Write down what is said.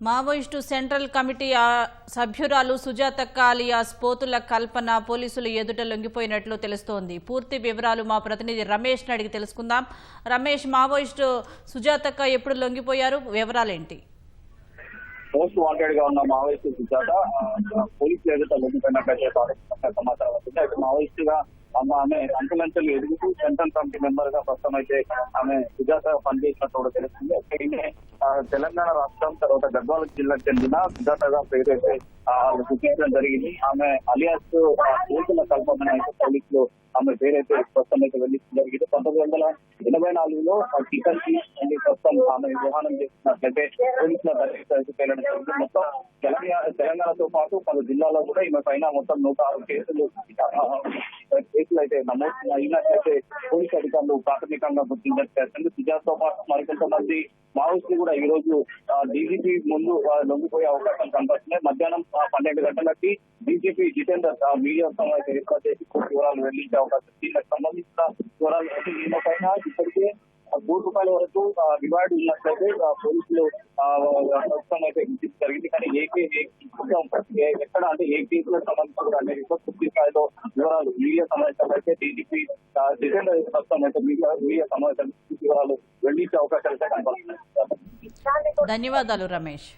Maoist central committee సభ్యురాలు సుజాతక్క alias పోతుల కల్పన పోలీసులు ఎదుట లొంగిపోయినట్లు తెలుస్తోంది. పూర్తి వివరాలు మా ప్రతినిధి రమేష్ అడిగి తెలుసుకుందాం. రమేష్, మావోయిస్టు సుజాతక్క ఎప్పుడు లొంగిపోయారు, వివరాలేంటి? మోస్ట్ వాంటెడ్ గా ఉన్న మావోయిస్టు సుజాత పోలీసులు ఎదుట లొంగిపోయినట్లయితే సమాచారం వచ్చింది. అయితే మావోయిస్టు గా ఆమె అంచెలంచెలు ఎదుగుతూ సెంట్రల్ కమిటీ మెంబర్ గా ప్రస్తుతం అయితే ఆమె సుజాత పనిచేసినట్టు కూడా తెలుస్తుంది. తెలంగాణ రాష్ట్రం తర్వాత గద్వాల జిల్లాకు చెందిన సుజాతగా పేరైతే గుర్తించడం జరిగింది. ఆమె అలియాస్ పోతుల కల్పన అయితే పోలీసులు ఆమె పేరైతే ప్రస్తుతం అయితే వెళ్లించడం జరిగింది. 1984లో కిషన్ కి ప్రస్తుతం ఆమె వివాహం చేసినట్లయితే పోలీసుల దర్యాప్తు పేరడం జరిగింది. మొత్తం తెలంగాణతో పాటు పలు జిల్లాల్లో కూడా ఈమె పైన మొత్తం 106 కేసులు అయితే నమోదు అయినట్లయితే పోలీసు అధికారులు ప్రాథమికంగా గుర్తించారు. సుజాతతో పాటు మరికొంతమంది మావోయిస్టులు కూడా ఈ రోజు డీజీపీ ముందు లొంగిపోయే అవకాశం కనపడుతున్నాయి. మధ్యాహ్నం 12 గంటలకి డీజీపీ జితేందర్ మీడియా సమావేశం ఏర్పాటు చేసి వివరాలు వెల్లడించే అవకాశం. దీనికి సంబంధించిన వివరాలు దీనిపైన ఇప్పటికే ₹3 వరకు రివార్డ్ ఉన్నట్లయితే పోలీసులు ప్రస్తుతం అయితే గుర్తించడం జరిగింది. కానీ ఎక్కడ అంటే ఏ కేసులకు సంబంధించిన అనేది పూర్తి స్థాయిలో వివరాలు మీడియా సమావేశంలో అయితే డీజీపీ జితేందర్ ప్రస్తుతం అయితే మీడియా సమావేశం వివరాలు వెల్లడించే అవకాశాలు అయితే కనపడుతున్నాయి. ధన్యవాదాలు రమేష్.